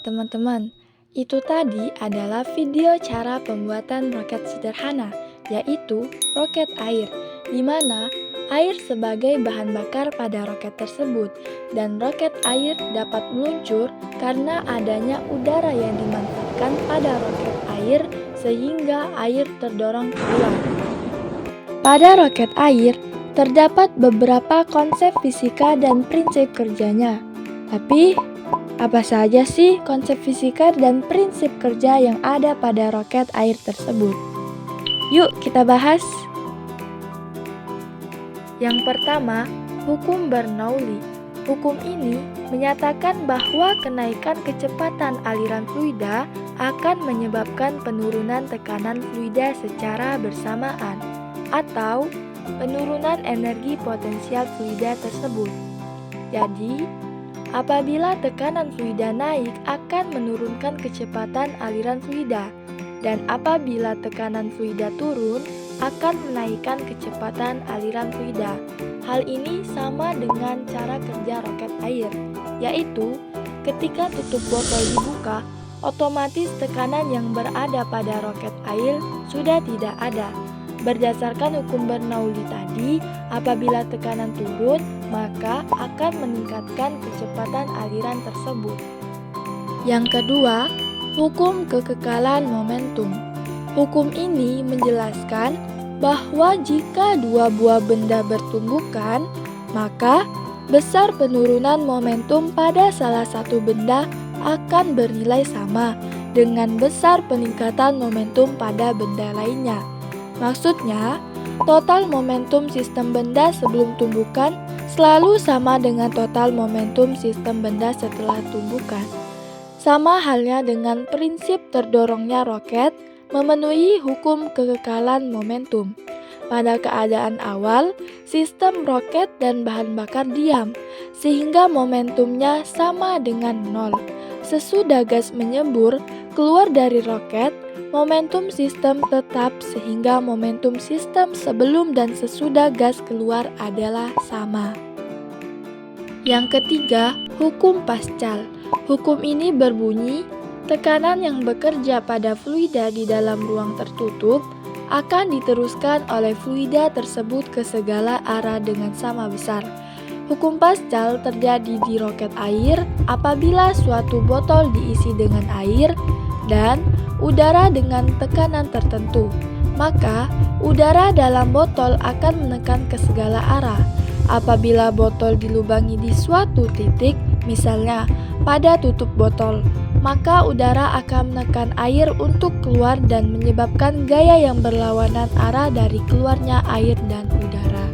teman-teman, itu tadi adalah video cara pembuatan roket sederhana, yaitu roket air, di mana air sebagai bahan bakar pada roket tersebut, dan roket air dapat meluncur karena adanya udara yang dimanfaatkan pada roket air sehingga air terdorong keluar. Pada roket air, terdapat beberapa konsep fisika dan prinsip kerjanya. Tapi, apa saja sih konsep fisika dan prinsip kerja yang ada pada roket air tersebut? Yuk kita bahas. Yang pertama, hukum Bernoulli. Hukum ini menyatakan bahwa kenaikan kecepatan aliran fluida akan menyebabkan penurunan tekanan fluida secara bersamaan, atau penurunan energi potensial fluida tersebut. Jadi, apabila tekanan fluida naik akan menurunkan kecepatan aliran fluida, dan apabila tekanan fluida turun akan menaikkan kecepatan aliran fluida. Hal ini sama dengan cara kerja roket air, yaitu ketika tutup botol dibuka, otomatis tekanan yang berada pada roket air sudah tidak ada. Berdasarkan hukum Bernoulli tadi, apabila tekanan turun, maka akan meningkatkan kecepatan aliran tersebut. Yang kedua, hukum kekekalan momentum. Hukum ini menjelaskan bahwa jika dua buah benda bertumbukan, maka besar penurunan momentum pada salah satu benda akan bernilai sama dengan besar peningkatan momentum pada benda lainnya. Maksudnya, total momentum sistem benda sebelum tumbukan selalu sama dengan total momentum sistem benda setelah tumbukan. Sama halnya dengan prinsip terdorongnya roket memenuhi hukum kekekalan momentum. Pada keadaan awal, sistem roket dan bahan bakar diam, sehingga momentumnya sama dengan nol. Sesudah gas menyembur keluar dari roket, momentum sistem tetap sehingga momentum sistem sebelum dan sesudah gas keluar adalah sama. Yang ketiga, hukum Pascal. Hukum ini berbunyi, tekanan yang bekerja pada fluida di dalam ruang tertutup akan diteruskan oleh fluida tersebut ke segala arah dengan sama besar. Hukum Pascal terjadi di roket air apabila suatu botol diisi dengan air dan udara dengan tekanan tertentu. Maka, udara dalam botol akan menekan ke segala arah. Apabila botol dilubangi di suatu titik, misalnya pada tutup botol, maka udara akan menekan air untuk keluar dan menyebabkan gaya yang berlawanan arah dari keluarnya air dan udara.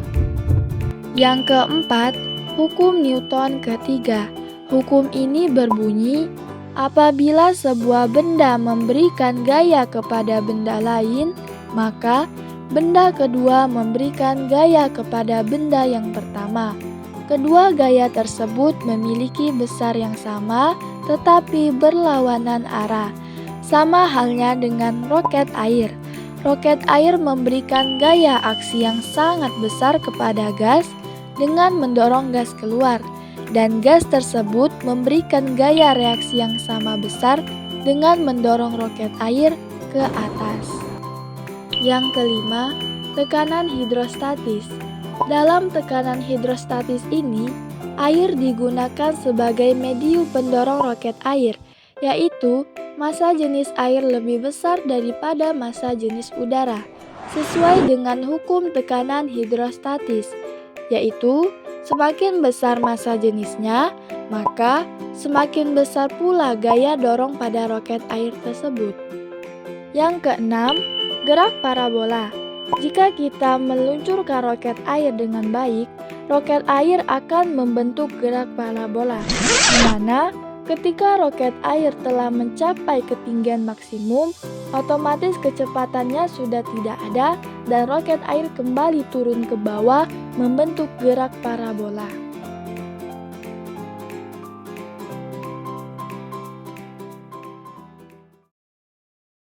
Yang keempat, hukum Newton ketiga. Hukum ini berbunyi, apabila sebuah benda memberikan gaya kepada benda lain, maka benda kedua memberikan gaya kepada benda yang pertama. Kedua gaya tersebut memiliki besar yang sama tetapi berlawanan arah. Sama halnya dengan roket air. Roket air memberikan gaya aksi yang sangat besar kepada gas dengan mendorong gas keluar, dan gas tersebut memberikan gaya reaksi yang sama besar dengan mendorong roket air ke atas. Yang kelima, tekanan hidrostatis. Dalam tekanan hidrostatis ini, air digunakan sebagai medium pendorong roket air, yaitu massa jenis air lebih besar daripada massa jenis udara, sesuai dengan hukum tekanan hidrostatis, yaitu semakin besar massa jenisnya, maka semakin besar pula gaya dorong pada roket air tersebut. Yang keenam, gerak parabola. Jika kita meluncurkan roket air dengan baik, roket air akan membentuk gerak parabola, di mana ketika roket air telah mencapai ketinggian maksimum, otomatis kecepatannya sudah tidak ada dan roket air kembali turun ke bawah membentuk gerak parabola.